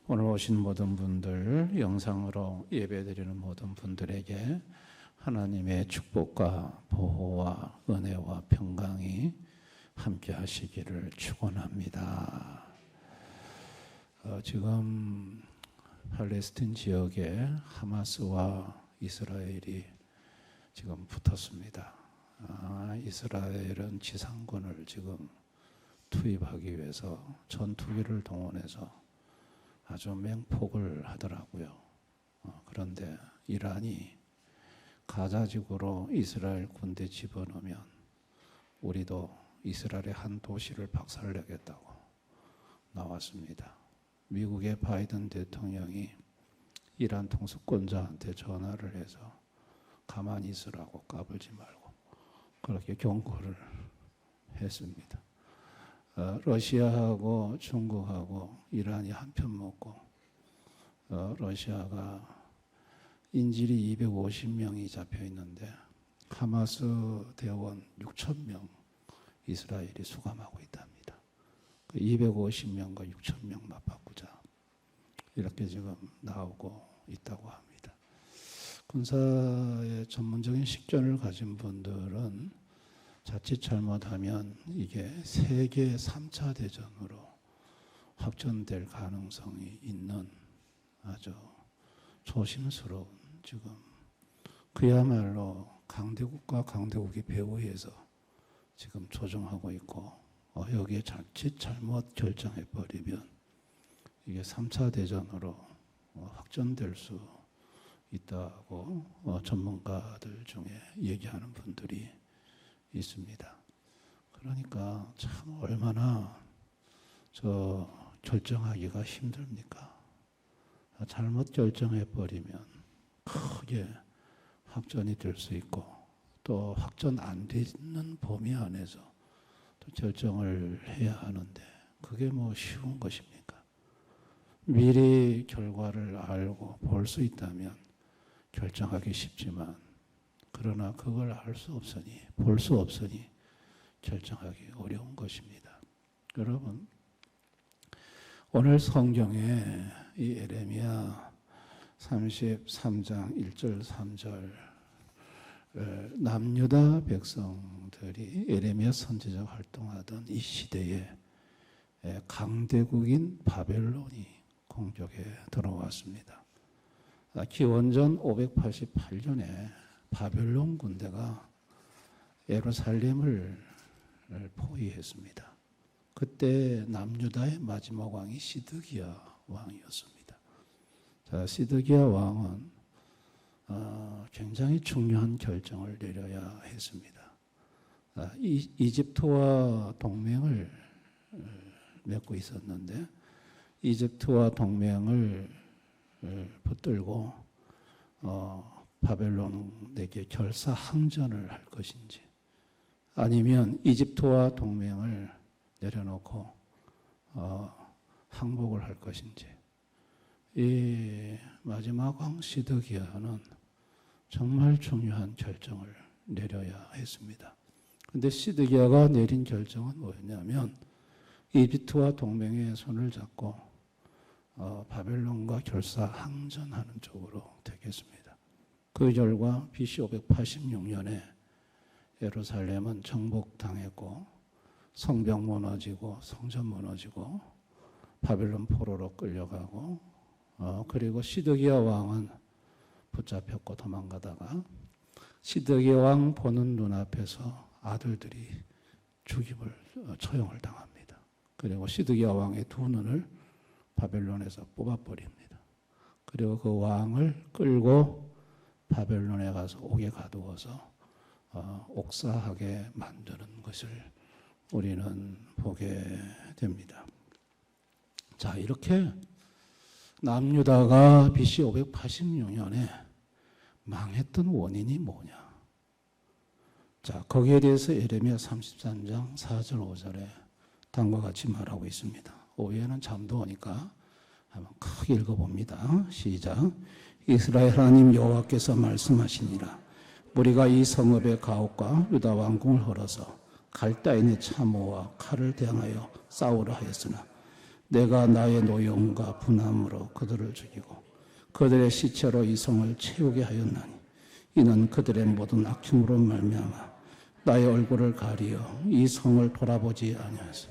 오늘 오신 모든 분들, 영상으로 예배드리는 모든 분들에게 하나님의 축복과 보호와 은혜와 평강이 함께 하시기를 축원합니다. 지금 팔레스틴 지역에 하마스와 이스라엘이 지금 붙었습니다. 이스라엘은 지상군을 지금 투입하기 위해서 전투기를 동원해서 아주 맹폭을 하더라고요. 그런데 이란이 가자지구로 이스라엘 군대 집어넣으면 우리도 이스라엘의 한 도시를 박살내겠다고 나왔습니다. 미국의 바이든 대통령이 이란 통수권자한테 전화를 해서 가만히 있으라고, 까불지 말고 그렇게 경고를 했습니다. 러시아하고 중국하고 이란이 한편 먹고, 러시아가 인질이 250명이 잡혀 있는데 하마스 대원 6,000명 이스라엘이 수감하고 있답니다. 250명과 6,000명 맞바꾸자, 이렇게 지금 나오고 있다고 합니다. 군사의 전문적인 식견을 가진 분들은 자칫 잘못하면 이게 세계 3차 대전으로 확전될 가능성이 있는 아주 조심스러운, 지금 그야말로 강대국과 강대국이 배후에서 지금 조정하고 있고, 여기에 자칫 잘못 결정해버리면 이게 3차 대전으로 확전될 수 있다고 전문가들 중에 얘기하는 분들이 있습니다. 그러니까 참 얼마나 결정하기가 힘듭니까? 잘못 결정해버리면 크게 확전이 될 수 있고, 또 확전 안 되는 범위 안에서 또 결정을 해야 하는데 그게 뭐 쉬운 것입니까? 미리 결과를 알고 볼 수 있다면 결정하기 쉽지만, 그러나 그걸 알 수 없으니, 볼 수 없으니 결정하기 어려운 것입니다. 여러분, 오늘 성경에 이 에레미야 33장 1절 3절 남유다 백성들이 에레미야 선지자가 활동하던 이 시대에 강대국인 바벨론이 공격에 들어왔습니다. 기원전 588년에 바벨론 군대가 예루살렘을 포위했습니다. 그때 남유다의 마지막 왕이 시드기야 왕이었습니다. 자, 시드기야 왕은 굉장히 중요한 결정을 내려야 했습니다. 이집트와 동맹을 맺고 있었는데, 이집트와 동맹을 붙들고 바벨론에게 결사항전을 할 것인지, 아니면 이집트와 동맹을 내려놓고 항복을 할 것인지, 이 마지막 왕 시드기야는 정말 중요한 결정을 내려야 했습니다. 그런데 시드기야가 내린 결정은 뭐였냐면 이집트와 동맹의 손을 잡고 바벨론과 결사항전하는 쪽으로 되겠습니다. 그 결과 BC 586년에 예루살렘은 정복당했고, 성벽 무너지고 성전 무너지고 바벨론 포로로 끌려가고, 그리고 시드기야 왕은 붙잡혔고 도망가다가 시드기야 왕 보는 눈앞에서 아들들이 처형을 당합니다. 그리고 시드기야 왕의 두 눈을 바벨론에서 뽑아버립니다. 그리고 그 왕을 끌고 바벨론에 가서 옥에 가두어서 옥사하게 만드는 것을 우리는 보게 됩니다. 자, 이렇게 남유다가 BC 586년에 망했던 원인이 뭐냐? 자, 거기에 대해서 에레미야 33장 4절 5절에 다음과 같이 말하고 있습니다. 오후에는 잠도 오니까 한번 크게 읽어봅니다. 시작. 이스라엘 하나님 여호와께서 말씀하시니라. 우리가 이 성읍의 가옥과 유다 왕궁을 헐어서 갈대인의 참호와 칼을 대항하여 싸우라 하였으나 내가 나의 노여움과 분함으로 그들을 죽이고 그들의 시체로 이 성을 채우게 하였나니 이는 그들의 모든 악행으로 말미암아 나의 얼굴을 가리어 이 성을 돌아보지 아니하소.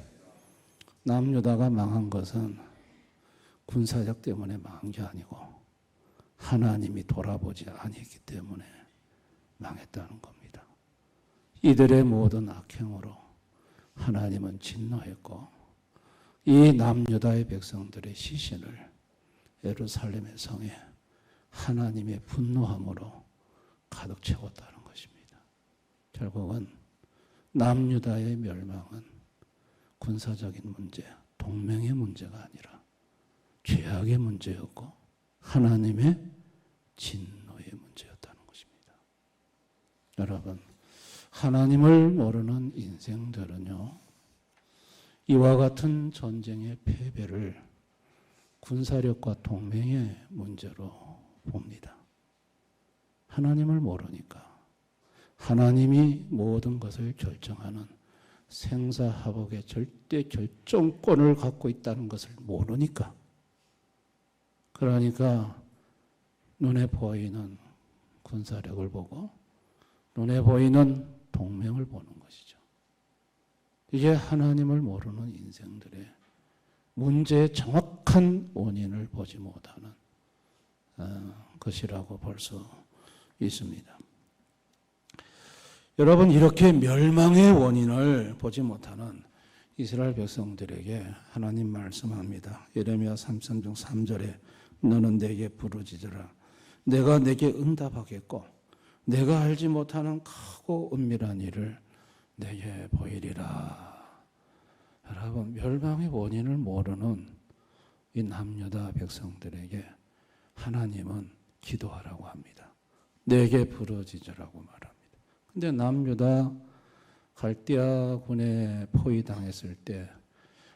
남유다가 망한 것은 군사적 때문에 망한 게 아니고 하나님이 돌아보지 아니했기 때문에 망했다는 겁니다. 이들의 모든 악행으로 하나님은 진노했고 이 남유다의 백성들의 시신을 예루살렘의 성에 하나님의 분노함으로 가득 채웠다는 것입니다. 결국은 남유다의 멸망은 군사적인 문제, 동맹의 문제가 아니라 죄악의 문제였고 하나님의 진노의 문제였다는 것입니다. 여러분, 하나님을 모르는 인생들은요, 이와 같은 전쟁의 패배를 군사력과 동맹의 문제로 봅니다. 하나님을 모르니까 하나님이 모든 것을 결정하는 생사화복의 절대 결정권을 갖고 있다는 것을 모르니까, 그러니까 눈에 보이는 군사력을 보고 눈에 보이는 동맹을 보는 것이죠. 이게 하나님을 모르는 인생들의 문제의 정확한 원인을 보지 못하는 것이라고 볼 수 있습니다. 여러분, 이렇게 멸망의 원인을 보지 못하는 이스라엘 백성들에게 하나님 말씀합니다. 예레미야 33장 3절에 너는 내게 부르짖으라. 내가 내게 응답하겠고 내가 알지 못하는 크고 은밀한 일을 내게 보이리라. 여러분, 멸망의 원인을 모르는 이 남유다 백성들에게 하나님은 기도하라고 합니다. 내게 부르짖으라고 말합니다. 근데 남유다 갈대아 군에 포위당했을 때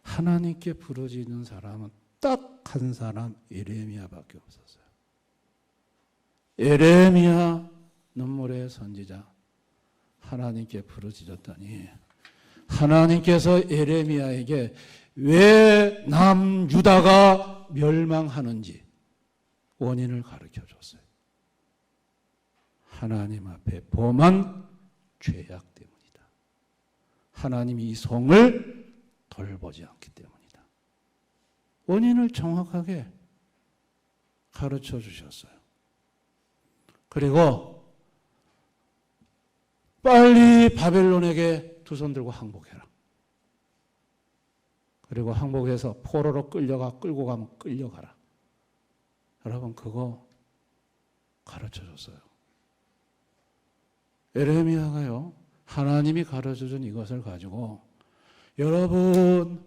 하나님께 부르짖는 사람은 딱 한 사람, 예레미야밖에 없었어요. 예레미야, 눈물의 선지자, 하나님께 부르짖었더니 하나님께서 예레미야에게 왜 남유다가 멸망하는지 원인을 가르쳐 줬어요. 하나님 앞에 범한 죄악 때문이다. 하나님이 이 성을 돌보지 않기 때문이다. 원인을 정확하게 가르쳐 주셨어요. 그리고 빨리 바벨론에게 두 손 들고 항복해라. 그리고 항복해서 포로로 끌고 가면 끌려가라. 여러분, 그거 가르쳐 줬어요. 예레미야가요, 하나님이 가르쳐 준 이것을 가지고 여러분,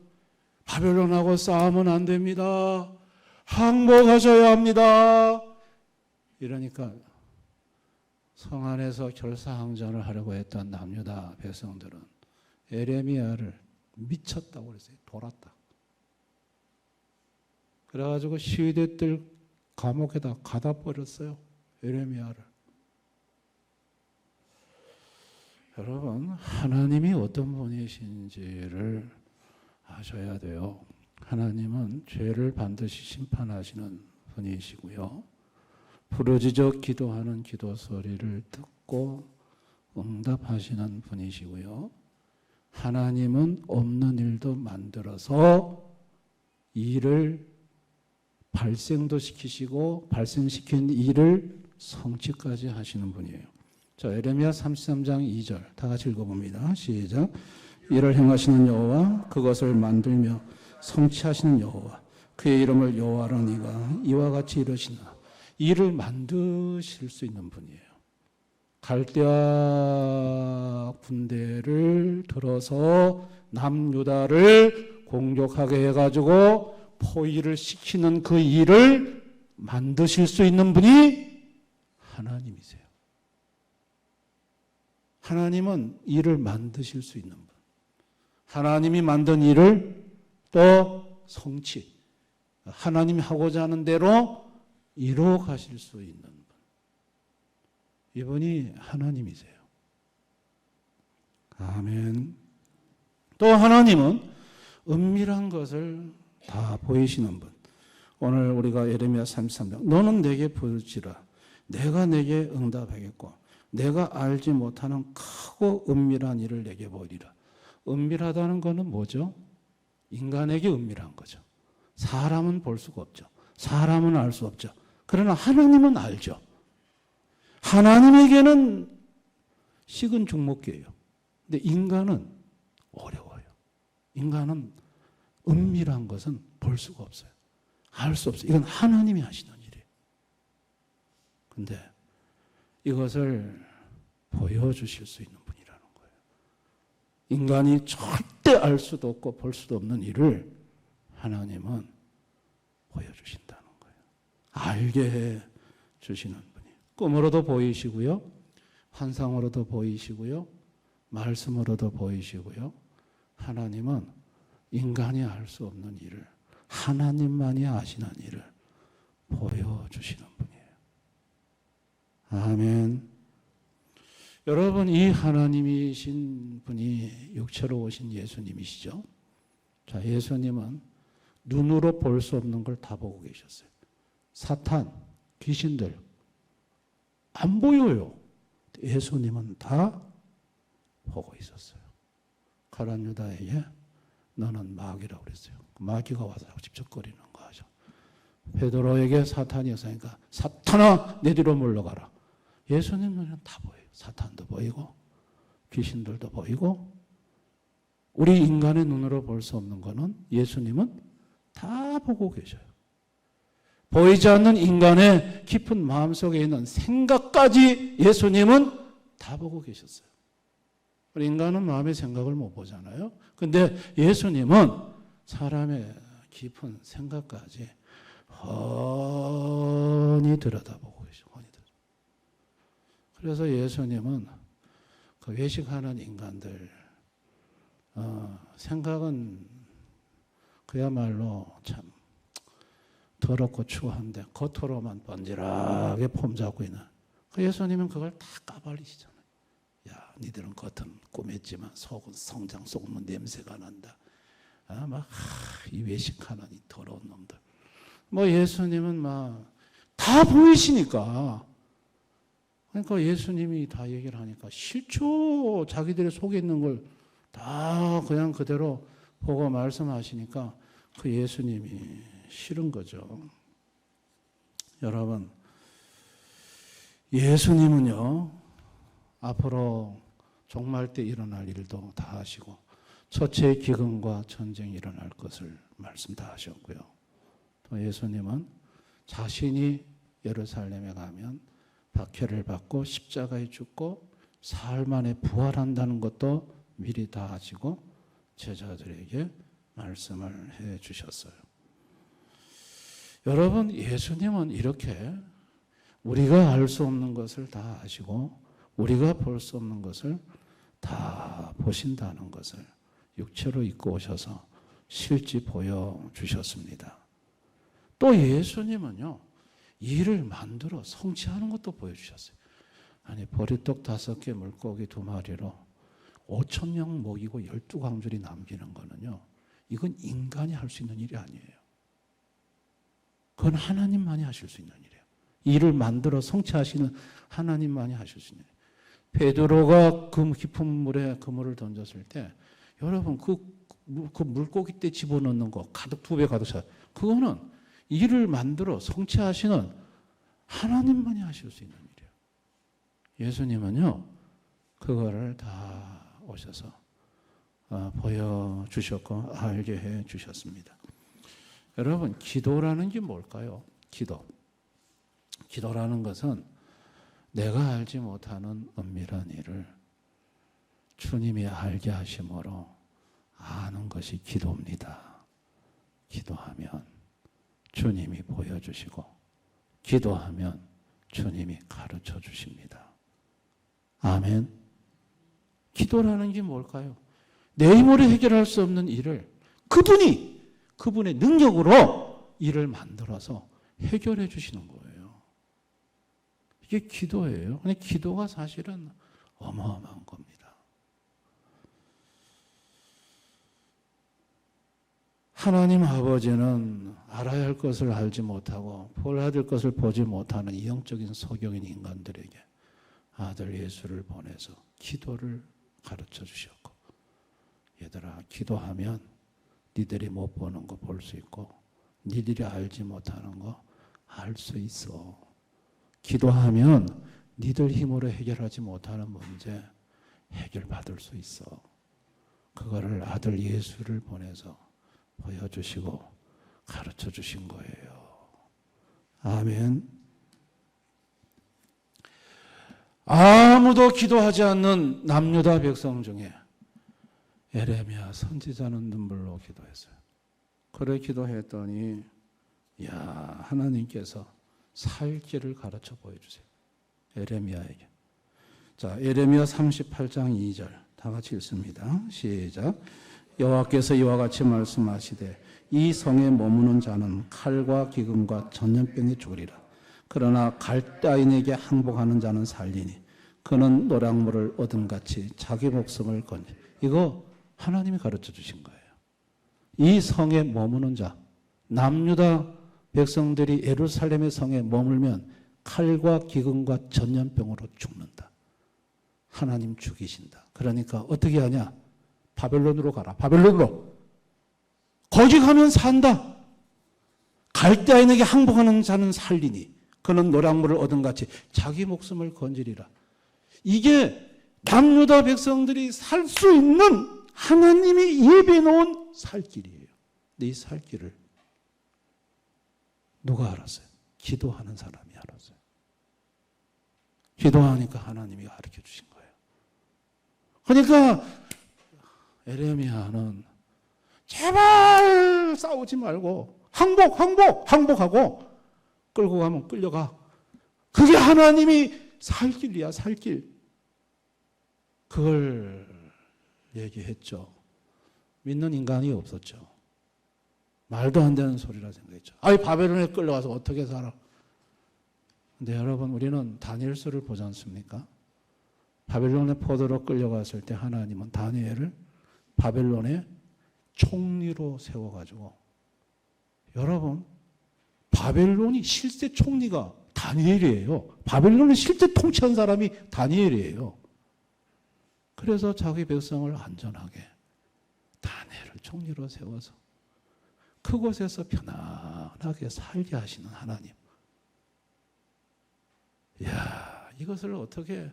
바벨론하고 싸우면 안 됩니다. 항복하셔야 합니다. 이러니까 성 안에서 결사항전을 하려고 했던 남유다 백성들은 예레미야를 미쳤다고 그랬어요. 돌았다. 그래가지고 시위대들 감옥에다 가다 버렸어요. 예레미야를. 여러분, 하나님이 어떤 분이신지를 아셔야 돼요. 하나님은 죄를 반드시 심판하시는 분이시고요. 부르짖어 기도하는 기도 소리를 듣고 응답하시는 분이시고요. 하나님은 없는 일도 만들어서 일을 발생도 시키시고 발생시킨 일을 성취까지 하시는 분이에요. 자, 예레미야 33장 2절 다 같이 읽어봅니다. 시작. 일을 행하시는 여호와, 그것을 만들며 성취하시는 여호와, 그의 이름을 여호와라니가 이와 같이 이르시나. 일을 만드실 수 있는 분이에요. 갈대아 군대를 들어서 남유다를 공격하게 해가지고 포위를 시키는 그 일을 만드실 수 있는 분이 하나님이세요. 하나님은 일을 만드실 수 있는 분. 하나님이 만든 일을 또 성취, 하나님이 하고자 하는 대로 이루어 가실 수 있는 분. 이분이 하나님이세요. 아멘. 또 하나님은 은밀한 것을 다 보이시는 분. 오늘 우리가 예레미야 33장 너는 내게 부르지라 내가 내게 응답하겠고 내가 알지 못하는 크고 은밀한 일을 내게 보이리라. 은밀하다는 것은 뭐죠? 인간에게 은밀한 거죠. 사람은 볼 수가 없죠. 사람은 알 수 없죠. 그러나 하나님은 알죠. 하나님에게는 식은 죽먹기예요. 근데 인간은 어려워요. 인간은 은밀한 것은 볼 수가 없어요. 알 수 없어요. 이건 하나님이 하시는 일이에요. 근데 이것을 보여주실 수 있는 분이라는 거예요. 인간이 절대 알 수도 없고 볼 수도 없는 일을 하나님은 보여주신다는 거예요. 알게 해 주시는 분이에요. 꿈으로도 보이시고요. 환상으로도 보이시고요. 말씀으로도 보이시고요. 하나님은 인간이 알 수 없는 일을 하나님만이 아시는 일을 보여주시는 분이에요. 아멘. 여러분, 이 하나님이신 분이 육체로 오신 예수님이시죠. 자, 예수님은 눈으로 볼 수 없는 걸 다 보고 계셨어요. 사탄, 귀신들 안 보여요. 예수님은 다 보고 있었어요. 가룟 유다에게 너는 마귀라고 그랬어요. 마귀가 와서 집적거리는 거 하죠. 베드로에게 사탄이 있으니까 사탄아 내 뒤로 물러가라. 예수님 눈에는 다 보여요. 사탄도 보이고 귀신들도 보이고 우리 인간의 눈으로 볼 수 없는 거는 예수님은 다 보고 계셔요. 보이지 않는 인간의 깊은 마음속에 있는 생각까지 예수님은 다 보고 계셨어요. 우리 인간은 마음의 생각을 못 보잖아요. 근데 예수님은 사람의 깊은 생각까지 훤히 들여다보고 계셔요. 그래서 예수님은 그 외식하는 인간들 생각은 그야말로 참 더럽고 추한데 겉으로만 번지르하게 폼 잡고 있는 그 예수님은 그걸 다 까발리시잖아요. 야, 니들은 겉은 꾸몄지만 속은 성장 속은 냄새가 난다. 이 외식하는 이 더러운 놈들. 예수님은 다 보이시니까. 그러니까 예수님이 다 얘기를 하니까 실초 자기들의 속에 있는 걸 다 그냥 그대로 보고 말씀하시니까 그 예수님이 싫은 거죠. 여러분, 예수님은요, 앞으로 종말 때 일어날 일도 다 하시고, 첫째 기근과 전쟁이 일어날 것을 말씀 다 하셨고요. 또 예수님은 자신이 예루살렘에 가면 박해를 받고 십자가에 죽고 사흘 만에 부활한다는 것도 미리 다 아시고 제자들에게 말씀을 해 주셨어요. 여러분, 예수님은 이렇게 우리가 알 수 없는 것을 다 아시고 우리가 볼 수 없는 것을 다 보신다는 것을 육체로 입고 오셔서 실제 보여주셨습니다. 또 예수님은요, 일을 만들어 성취하는 것도 보여주셨어요. 아니, 보리떡 5개, 물고기 2마리로 5,000명 먹이고 12광줄이 남기는 거는요, 이건 인간이 할 수 있는 일이 아니에요. 그건 하나님만이 하실 수 있는 일이에요. 일을 만들어 성취하시는 하나님만이 하실 수 있는 일이에요. 베드로가 그 깊은 물에 그물을 던졌을 때 여러분 그 물고기 때 집어넣는 거 가득 2배 가득 차. 그거는 일을 만들어 성취하시는 하나님만이 하실 수 있는 일이에요. 예수님은요, 그거를 다 오셔서 보여주셨고 알게 해주셨습니다. 여러분, 기도라는 게 뭘까요? 기도라는 것은 내가 알지 못하는 은밀한 일을 주님이 알게 하심으로 아는 것이 기도입니다. 기도하면 주님이 보여주시고 기도하면 주님이 가르쳐 주십니다. 아멘. 기도라는 게 뭘까요? 내 힘으로 해결할 수 없는 일을 그분의 능력으로 일을 만들어서 해결해 주시는 거예요. 이게 기도예요. 근데 기도가 사실은 어마어마한 겁니다. 하나님 아버지는 알아야 할 것을 알지 못하고 보아야 될 것을 보지 못하는 이형적인 소경인 인간들에게 아들 예수를 보내서 기도를 가르쳐 주셨고, 얘들아 기도하면 니들이 못 보는 거 볼 수 있고 니들이 알지 못하는 거 알 수 있어. 기도하면 니들 힘으로 해결하지 못하는 문제 해결받을 수 있어. 그거를 아들 예수를 보내서 보여주시고 가르쳐 주신 거예요. 아멘. 아무도 기도하지 않는 남유다 백성 중에 에레미야 선지자는 눈물로 기도했어요. 그래 기도했더니 하나님께서 살 길을 가르쳐 보여주세요. 에레미야에게. 자, 에레미야 38장 2절 다 같이 읽습니다. 시작. 여호와께서 이와 같이 말씀하시되 이 성에 머무는 자는 칼과 기근과 전염병에 죽으리라. 그러나 갈대아인에게 항복하는 자는 살리니 그는 노량물을 얻음같이 자기 목숨을 건지. 이거 하나님이 가르쳐 주신 거예요. 이 성에 머무는 자, 남유다 백성들이 예루살렘의 성에 머물면 칼과 기근과 전염병으로 죽는다. 하나님 죽이신다. 그러니까 어떻게 하냐? 바벨론으로 가라. 바벨론으로. 거기 가면 산다. 갈대아인에게 항복하는 자는 살리니 그는 노량물을 얻음같이 자기 목숨을 건지리라. 이게 남유다 백성들이 살 수 있는 하나님이 예비해 놓은 살 길이에요. 근데 이 살 길을 누가 알았어요? 기도하는 사람이 알았어요. 기도하니까 하나님이 가르쳐 주신 거예요. 그러니까 에레미야는 제발 싸우지 말고 항복하고 끌고 가면 끌려가. 그게 하나님이 살 길이야, 살 길. 그걸 얘기했죠. 믿는 인간이 없었죠. 말도 안 되는 소리라 생각했죠. 바벨론에 끌려가서 어떻게 살아? 근데 여러분, 우리는 다니엘서를 보지 않습니까? 바벨론의 포도로 끌려갔을 때 하나님은 다니엘을 바벨론의 총리로 세워가지고, 여러분, 바벨론이 실제 총리가 다니엘이에요. 바벨론을 실제 통치한 사람이 다니엘이에요. 그래서 자기 백성을 안전하게 다니엘을 총리로 세워서 그곳에서 편안하게 살게 하시는 하나님. 이것을 어떻게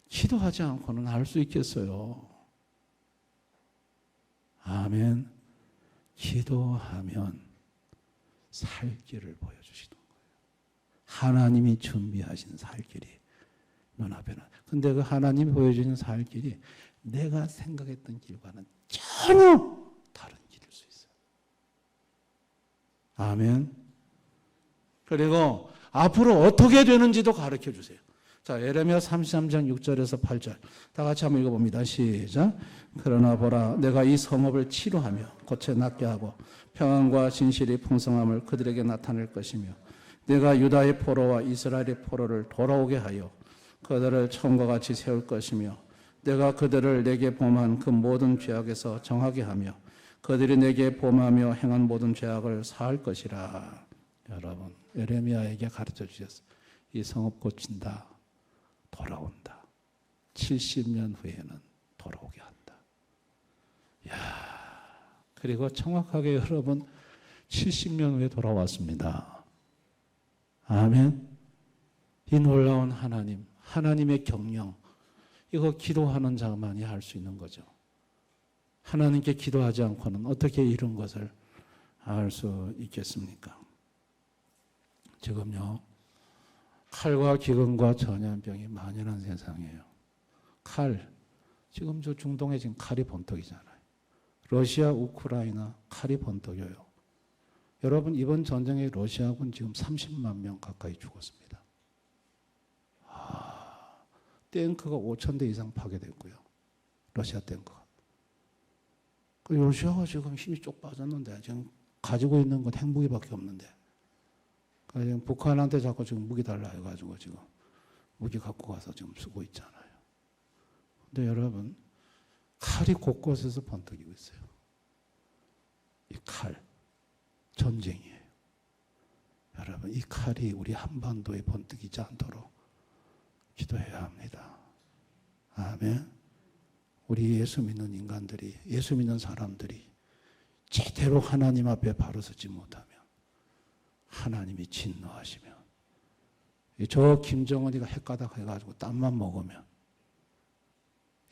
기도하지 않고는 알 수 있겠어요? 아멘. 기도하면 살 길을 보여주시는 거예요. 하나님이 준비하신 살 길이 눈앞에 나. 근데 그 하나님이 보여주는 살 길이 내가 생각했던 길과는 전혀 다른 길일 수 있어요. 아멘. 그리고 앞으로 어떻게 되는지도 가르쳐 주세요. 자, 예레미야 33장 6절에서 8절 다 같이 한번 읽어봅니다. 시작. 그러나 보라, 내가 이 성읍을 치료하며 고쳐 낫게 하고 평안과 진실이 풍성함을 그들에게 나타낼 것이며 내가 유다의 포로와 이스라엘의 포로를 돌아오게 하여 그들을 처음과 같이 세울 것이며 내가 그들을 내게 범한 그 모든 죄악에서 정하게 하며 그들이 내게 범하며 행한 모든 죄악을 사할 것이라. 여러분, 예레미야에게 가르쳐 주셨어요. 이 성읍 고친다. 돌아온다. 70년 후에는 돌아오게 한다. 그리고 정확하게 여러분 70년 후에 돌아왔습니다. 아멘. 이 놀라운 하나님, 하나님의 경영, 이거 기도하는 자만이 할 수 있는 거죠. 하나님께 기도하지 않고는 어떻게 이런 것을 알 수 있겠습니까? 지금요, 칼과 기근과 전염병이 만연한 세상이에요. 칼, 지금 저 중동에 지금 칼이 번떡이잖아요. 러시아, 우크라이나 칼이 번떡여요. 여러분, 이번 전쟁에 러시아군 지금 30만 명 가까이 죽었습니다. 탱크가 5,000대 이상 파괴됐고요. 러시아 탱크가. 러시아가 지금 힘이 쪽 빠졌는데 지금 가지고 있는 건 핵무기밖에 없는데 지금 북한한테 자꾸 지금 무기 달라 해가지고 지금 무기 갖고 가서 지금 쓰고 있잖아요. 근데 여러분, 칼이 곳곳에서 번뜩이고 있어요. 이 칼, 전쟁이에요. 여러분, 이 칼이 우리 한반도에 번뜩이지 않도록 기도해야 합니다. 아멘. 우리 예수 믿는 인간들이, 예수 믿는 사람들이 제대로 하나님 앞에 바로 서지 못하면 하나님이 진노하시면, 저 김정은이가 헷가닥 해가지고 땀만 먹으면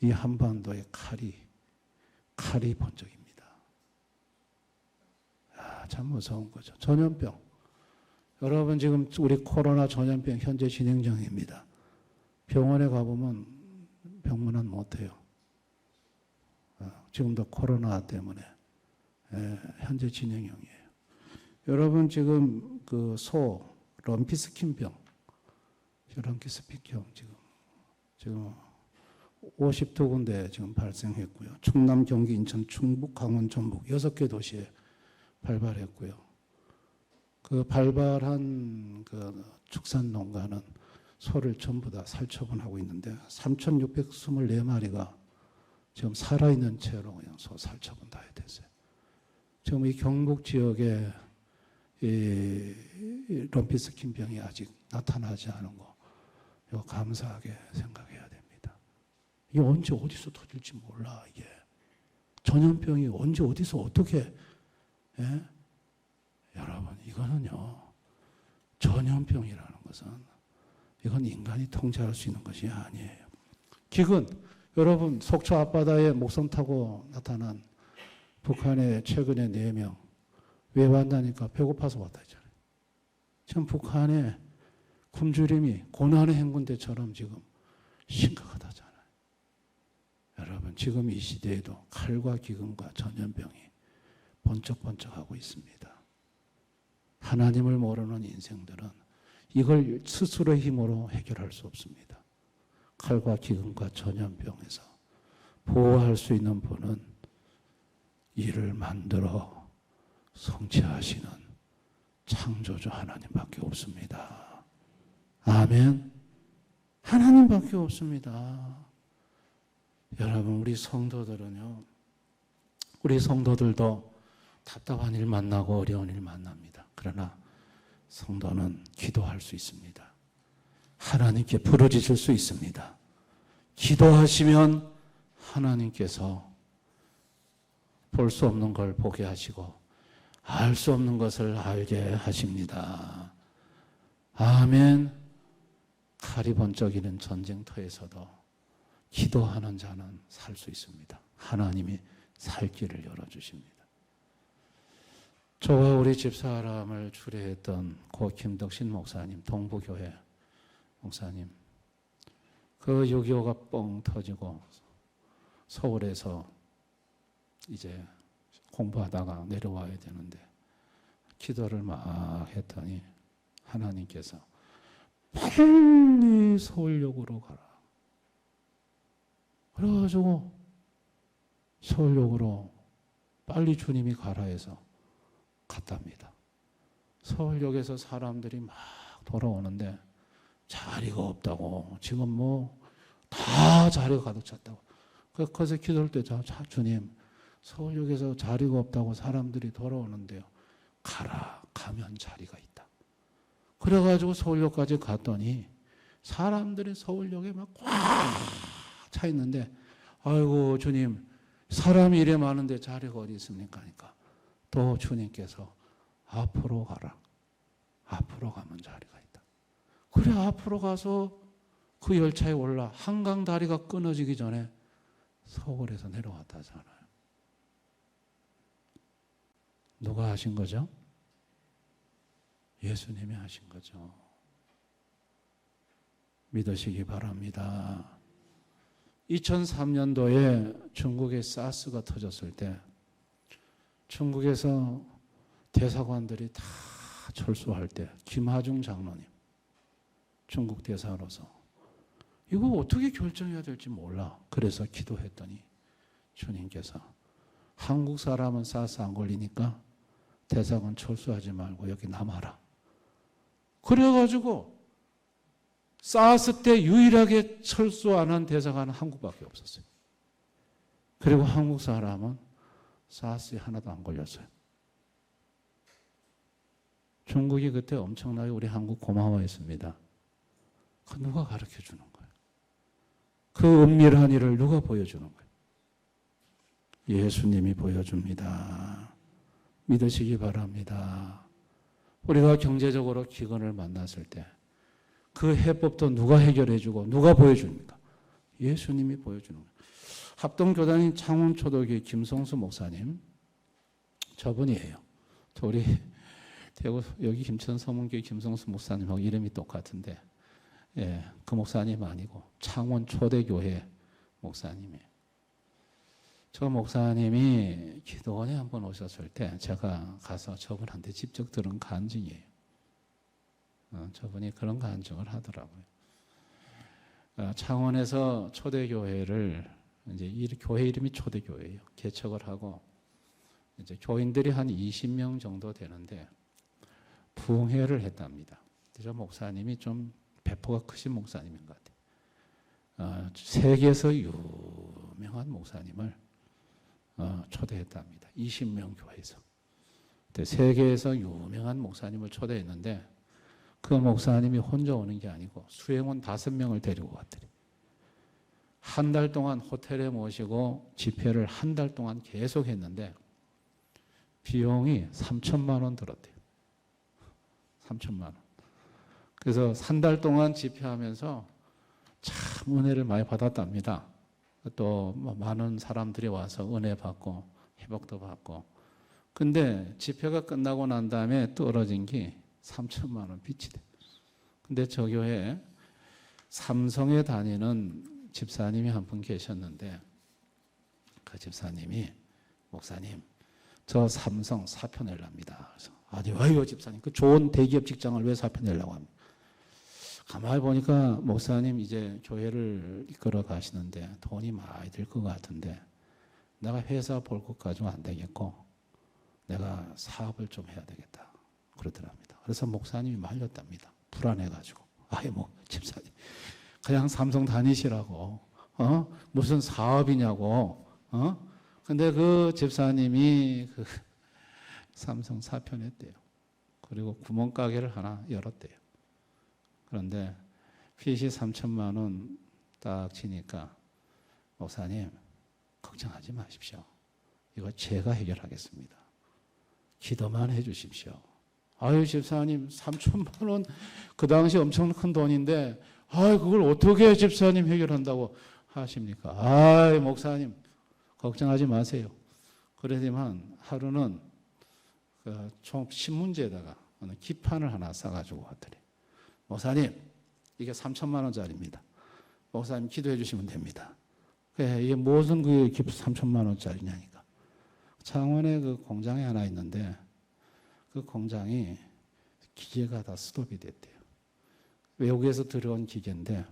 이 한반도의 칼이 번쩍입니다. 참 무서운 거죠. 전염병. 여러분, 지금 우리 코로나 전염병 현재 진행 중입니다. 병원에 가보면 병문안 못해요. 지금도 코로나 때문에 현재 진행형이에요. 여러분, 지금 그 럼피스킨병 지금 52군데 지금 발생했고요. 충남, 경기, 인천, 충북, 강원, 전북 6개 도시에 발발했고요. 그 발발한 그 축산 농가는 소를 전부 다 살처분하고 있는데 3,624마리가 지금 살아있는 채로 그냥 소 살처분 다 됐어요. 지금 이 경북 지역에 이 럼피스킨병이 아직 나타나지 않은 거, 이거 감사하게 생각해야 됩니다. 이게 언제 어디서 터질지 몰라. 이게 전염병이 언제 어디서 어떻게, 예? 여러분, 이거는요, 전염병이라는 것은 이건 인간이 통제할 수 있는 것이 아니에요. 기근, 여러분, 속초 앞바다에 목선 타고 나타난 북한의 최근에 4명. 왜 왔다니까? 배고파서 왔다 했잖아요. 지금 북한의 굶주림이 고난의 행군대처럼 지금 심각하다잖아요. 여러분, 지금 이 시대에도 칼과 기근과 전염병이 번쩍번쩍하고 있습니다. 하나님을 모르는 인생들은 이걸 스스로의 힘으로 해결할 수 없습니다. 칼과 기근과 전염병에서 보호할 수 있는 분은 이를 만들어 성취하시는 창조주 하나님밖에 없습니다. 아멘. 하나님밖에 없습니다. 여러분, 우리 성도들도 답답한 일 만나고 어려운 일 만납니다. 그러나 성도는 기도할 수 있습니다. 하나님께 부르짖을 수 있습니다. 기도하시면 하나님께서 볼 수 없는 걸 보게 하시고 알 수 없는 것을 알게 하십니다. 아멘. 칼이 번쩍이는 전쟁터에서도 기도하는 자는 살 수 있습니다. 하나님이 살 길을 열어주십니다. 저와 우리 집사람을 추례했던 고 김덕신 목사님, 동부교회 목사님, 그 6.25가 뻥 터지고 서울에서 이제 공부하다가 내려와야 되는데 기도를 막 했더니 하나님께서 빨리 서울역으로 가라. 그래가지고 서울역으로 빨리 주님이 가라 해서 갔답니다. 서울역에서 사람들이 막 돌아오는데 자리가 없다고, 지금 뭐 다 자리가 가득 찼다고. 그래서 기도할 때 주님, 서울역에서 자리가 없다고 사람들이 돌아오는데요, 가라. 가면 자리가 있다. 그래가지고 서울역까지 갔더니 사람들이 서울역에 막 꽉 차 있는데, 아이고 주님, 사람이 이래 많은데 자리가 어디 있습니까? 하니까 또 주님께서 앞으로 가라. 앞으로 가면 자리가 있다. 그래, 앞으로 가서 그 열차에 올라 한강 다리가 끊어지기 전에 서울에서 내려왔다잖아요. 누가 하신 거죠? 예수님이 하신 거죠. 믿으시기 바랍니다. 2003년도에 중국에 사스가 터졌을 때 중국에서 대사관들이 다 철수할 때 김하중 장로님, 중국 대사로서 이거 어떻게 결정해야 될지 몰라. 그래서 기도했더니 주님께서 한국 사람은 사스 안 걸리니까 대사관 철수하지 말고 여기 남아라. 그래가지고 사스 때 유일하게 철수 안 한 대사관은 한국밖에 없었어요. 그리고 한국 사람은 사스에 하나도 안 걸렸어요. 중국이 그때 엄청나게 우리 한국 고마워했습니다. 그 누가 가르쳐 주는 거예요? 그 은밀한 일을 누가 보여주는 거예요? 예수님이 보여줍니다. 믿으시기 바랍니다. 우리가 경제적으로 기근을 만났을 때 그 해법도 누가 해결해 주고 누가 보여줍니까? 예수님이 보여주는 거예요. 합동교단인 창원초도교회 김성수 목사님, 저분이에요. 우리 대구 여기 김천 서문교회 김성수 목사님하고 이름이 똑같은데, 예, 그 목사님 아니고 창원 초대교회 목사님이에요. 저 목사님이 기도원에 한번 오셨을 때 제가 가서 저분한테 직접 들은 간증이에요. 저분이 그런 간증을 하더라고요. 창원에서 초대교회를 이제 교회 이름이 초대교회예요. 개척을 하고 이제 교인들이 한 20명 정도 되는데 부흥회를 했답니다. 저 목사님이 좀 배포가 크신 목사님인 것 같아요. 세계에서 유명한 목사님을 초대했답니다. 20명 교회에서. 세계에서 유명한 목사님을 초대했는데 그 목사님이 혼자 오는 게 아니고 수행원 5명을 데리고 왔더래. 한 달 동안 호텔에 모시고 집회를 한 달 동안 계속 했는데 비용이 3천만 원 들었대요. 3천만 원. 그래서 한 달 동안 집회하면서 참 은혜를 많이 받았답니다. 또 많은 사람들이 와서 은혜 받고 회복도 받고. 근데 집회가 끝나고 난 다음에 떨어진 게 3천만 원 빚이 돼. 근데 저 교회에 삼성에 다니는 집사님이 한 분 계셨는데 그 집사님이 목사님 저 삼성 사표 내랍니다. 그래서 아니 왜요 집사님? 그 좋은 대기업 직장을 왜 사표 내려고 합니까? 가만히 보니까 목사님 이제 교회를 이끌어 가시는데 돈이 많이 들 것 같은데 내가 회사 볼 것 가지고 안 되겠고 내가 사업을 좀 해야 되겠다 그러더랍니다. 그래서 목사님이 말렸답니다. 불안해가지고 아예 뭐 집사님 그냥 삼성 다니시라고 무슨 사업이냐고 근데 그 집사님이 그 삼성 사표 냈대요. 그리고 구멍가게를 하나 열었대요. 그런데 빚이 3천만 원 딱 치니까 목사님 걱정하지 마십시오. 이거 제가 해결하겠습니다. 기도만 해 주십시오. 아유 집사님 3천만 원 그 당시 엄청 큰 돈인데 그걸 어떻게 집사님 해결한다고 하십니까? 목사님 걱정하지 마세요. 그러더니만 하루는 그 신문지에다가 기판을 하나 싸가지고 왔더니 목사님 이게 3천만 원짜리입니다. 목사님 기도해 주시면 됩니다. 이게 무슨 그 3천만 원짜리냐니까. 창원에 그 공장이 하나 있는데 그 공장이 기계가 다 스톱이 됐대요. 외국에서 들어온 기계인데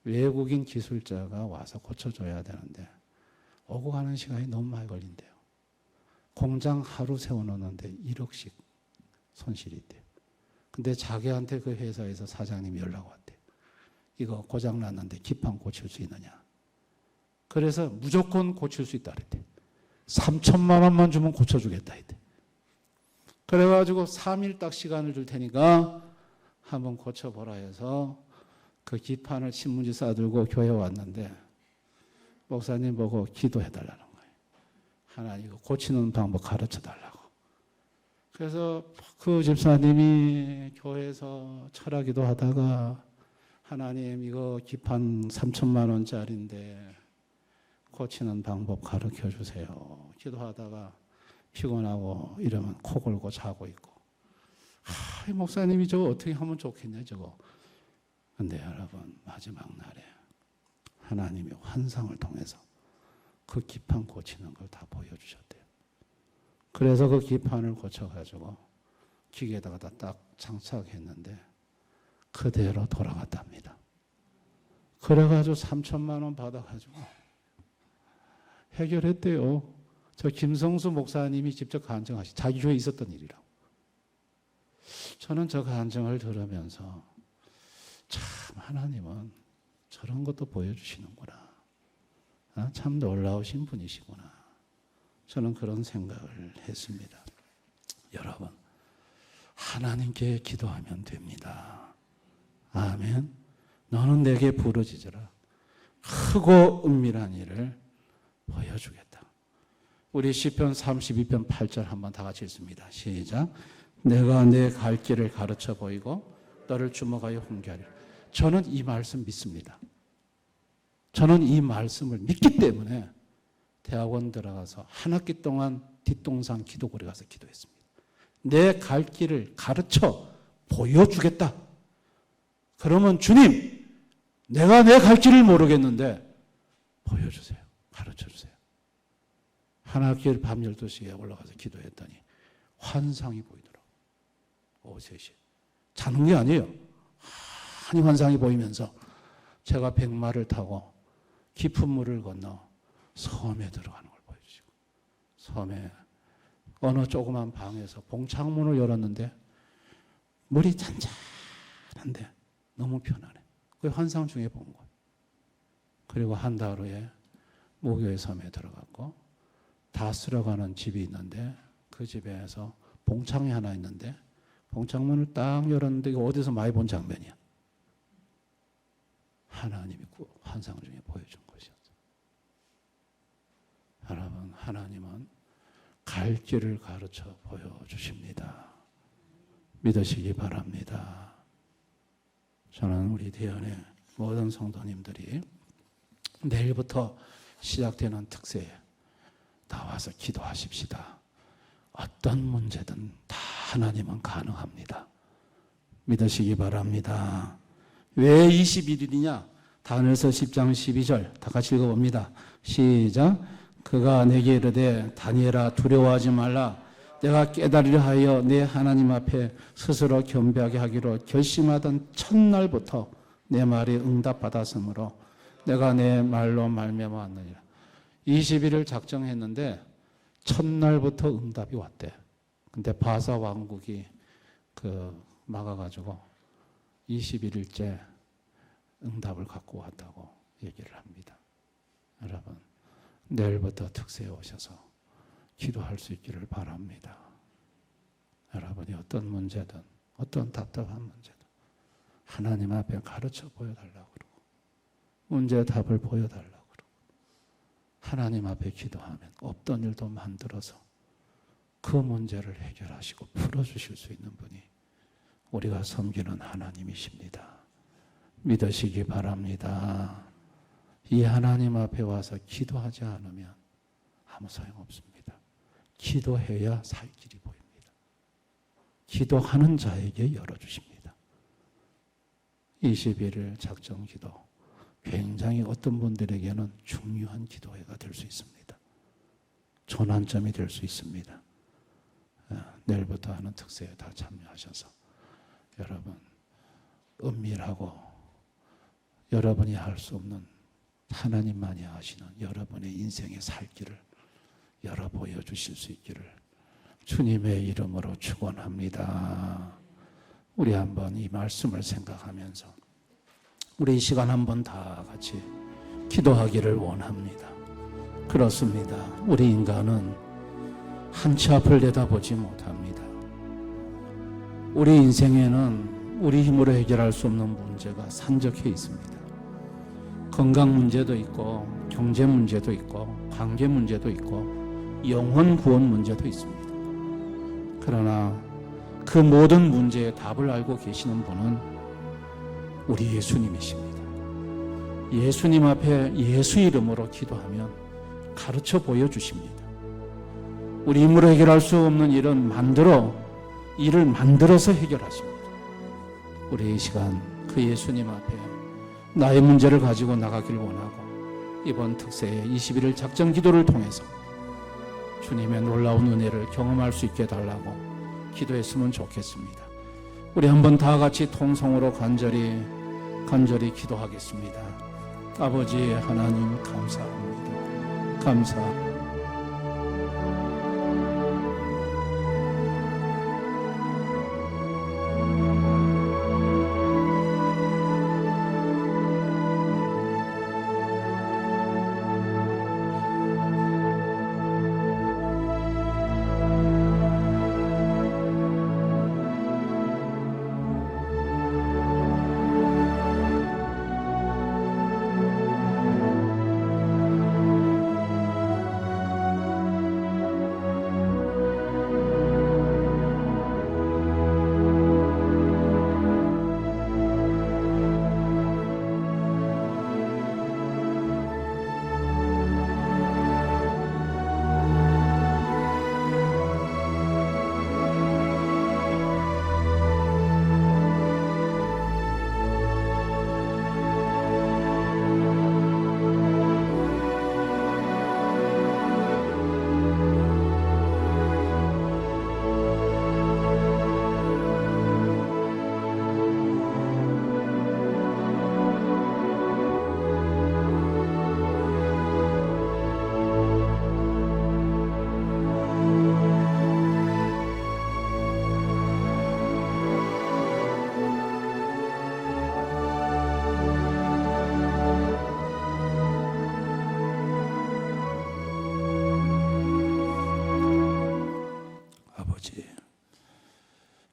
외국인 기술자가 와서 고쳐줘야 되는데 오고 가는 시간이 너무 많이 걸린대요. 공장 하루 세워놓는데 1억씩 손실이 있대요. 근데 자기한테 그 회사에서 사장님이 연락 왔대요. 이거 고장 났는데 기판 고칠 수 있느냐. 그래서 무조건 고칠 수 있다 그랬대요. 3천만 원만 주면 고쳐주겠다 했대. 그래가지고 3일 딱 시간을 줄 테니까 한번 고쳐보라 해서 그 기판을 신문지 싸들고 교회 왔는데 목사님 보고 기도해달라는 거예요. 하나님 이거 고치는 방법 가르쳐달라고. 그래서 그 집사님이 교회에서 철학기도 하다가 하나님 이거 기판 3천만 원짜리인데 고치는 방법 가르쳐 주세요. 기도하다가 피곤하고 이러면 코 골고 자고 있고 이 목사님이 저거 어떻게 하면 좋겠냐 저거. 근데 여러분 마지막 날에 하나님이 환상을 통해서 그 기판 고치는 걸 다 보여주셨대요. 그래서 그 기판을 고쳐가지고 기계에다가 딱 장착했는데 그대로 돌아갔답니다. 그래가지고 3천만 원 받아가지고 해결했대요. 저 김성수 목사님이 직접 간증하시 자기 교회에 있었던 일이라고. 저는 저 간증을 들으면서 참 하나님은 저런 것도 보여주시는구나. 참 놀라우신 분이시구나. 저는 그런 생각을 했습니다. 여러분, 하나님께 기도하면 됩니다. 아멘. 너는 내게 부르짖으라. 크고 은밀한 일을 보여주겠다. 우리 시편 32편 8절 한번 다 같이 읽습니다. 시작. 내가 내 갈 길을 가르쳐 보이고 너를 주목하여 훈계하리라. 저는 이 말씀 믿습니다. 저는 이 말씀을 믿기 때문에 대학원 들어가서 한 학기 동안 뒷동산 기도고리 가서 기도했습니다. 내 갈 길을 가르쳐 보여주겠다. 그러면 주님, 내가 내 갈 길을 모르겠는데 보여주세요. 가르쳐주세요. 한 학기 밤 12시에 올라가서 기도했더니 환상이 보이더라고요. 오후 3시. 자는 게 아니에요. 환히 환상이 보이면서 제가 백마를 타고 깊은 물을 건너 섬에 들어가는 걸 보여주시고, 섬에 어느 조그만 방에서 봉창문을 열었는데 물이 잔잔한데 너무 편안해. 그 환상 중에 본 거예요. 그리고 한 달 후에 모교의 섬에 들어갔고 다 쓸어가는 집이 있는데 그 집에서 봉창이 하나 있는데 봉창문을 딱 열었는데 이거 어디서 많이 본 장면이야. 하나님이 환상 중에 보여준 것이었어요. 여러분, 하나님은 갈 길을 가르쳐 보여주십니다. 믿으시기 바랍니다. 저는 우리 대연의 모든 성도님들이 내일부터 시작되는 특세에 나와서 기도하십시다. 어떤 문제든 다 하나님은 가능합니다. 믿으시기 바랍니다. 왜 21일이냐? 다니엘서 10장 12절 다 같이 읽어봅니다. 시작. 그가 내게 이르되 다니엘아 두려워하지 말라. 내가 깨달으려 하여 내 하나님 앞에 스스로 겸비하게 하기로 결심하던 첫날부터 내 말이 응답받았으므로 내가 내 말로 말미암아 왔느니라. 21일 작정했는데 첫날부터 응답이 왔대. 근데 바사 왕국이 막아가지고 21일째 응답을 갖고 왔다고 얘기를 합니다. 여러분, 내일부터 특세에 오셔서 기도할 수 있기를 바랍니다. 여러분이 어떤 문제든 어떤 답답한 문제든 하나님 앞에 가르쳐 보여달라고 그러고 문제의 답을 보여달라고 그러고 하나님 앞에 기도하면 없던 일도 만들어서 그 문제를 해결하시고 풀어주실 수 있는 분이 우리가 섬기는 하나님이십니다. 믿으시기 바랍니다. 이 하나님 앞에 와서 기도하지 않으면 아무 소용없습니다. 기도해야 살 길이 보입니다. 기도하는 자에게 열어주십니다. 21일 작정 기도, 굉장히 어떤 분들에게는 중요한 기도회가 될 수 있습니다. 전환점이 될 수 있습니다. 내일부터 하는 특세에 다 참여하셔서 여러분, 은밀하고 여러분이 할 수 없는 하나님만이 아시는 여러분의 인생의 살 길을 열어 보여주실 수 있기를 주님의 이름으로 축원합니다. 우리 한번 이 말씀을 생각하면서 우리 이 시간 한번 다 같이 기도하기를 원합니다. 그렇습니다. 우리 인간은 한치 앞을 내다보지 못합니다. 우리 인생에는 우리 힘으로 해결할 수 없는 문제가 산적해 있습니다. 건강 문제도 있고 경제 문제도 있고 관계 문제도 있고 영혼 구원 문제도 있습니다. 그러나 그 모든 문제의 답을 알고 계시는 분은 우리 예수님이십니다. 예수님 앞에 예수 이름으로 기도하면 가르쳐 보여주십니다. 우리 힘으로 해결할 수 없는 일을 만들어서 해결하십니다. 우리 이 시간 그 예수님 앞에 나의 문제를 가지고 나가길 원하고 이번 특세의 21일 작정 기도를 통해서 주님의 놀라운 은혜를 경험할 수 있게 해달라고 기도했으면 좋겠습니다. 우리 한번 다 같이 통성으로 간절히 기도하겠습니다. 아버지 하나님 감사합니다. 감사합니다.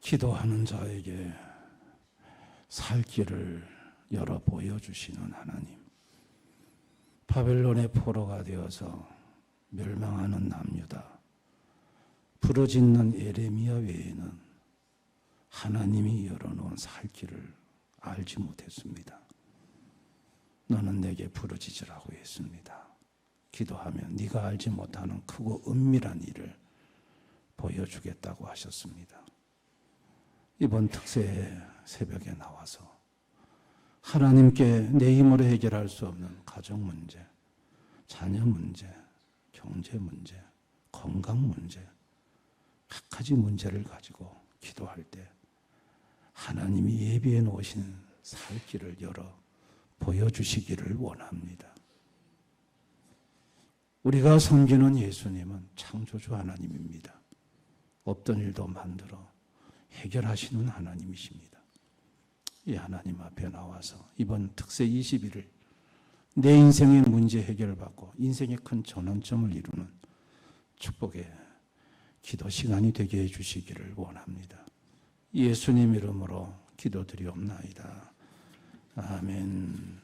기도하는 자에게 살 길을 열어 보여주시는 하나님. 바벨론의 포로가 되어서 멸망하는 남유다, 부르짖는 예레미야 외에는 하나님이 열어놓은 살 길을 알지 못했습니다. 너는 내게 부르짖으라고 했습니다. 기도하면 네가 알지 못하는 크고 은밀한 일을 보여주겠다고 하셨습니다. 이번 특세 새벽에 나와서 하나님께 내 힘으로 해결할 수 없는 가정 문제, 자녀 문제, 경제 문제, 건강 문제, 각가지 문제를 가지고 기도할 때 하나님이 예비해 놓으신 살 길을 열어 보여주시기를 원합니다. 우리가 섬기는 예수님은 창조주 하나님입니다. 없던 일도 만들어 해결하시는 하나님이십니다. 이 하나님 앞에 나와서 이번 특세 20일을 내 인생의 문제 해결받고 인생의 큰 전환점을 이루는 축복의 기도 시간이 되게 해주시기를 원합니다. 예수님 이름으로 기도드리옵나이다. 아멘.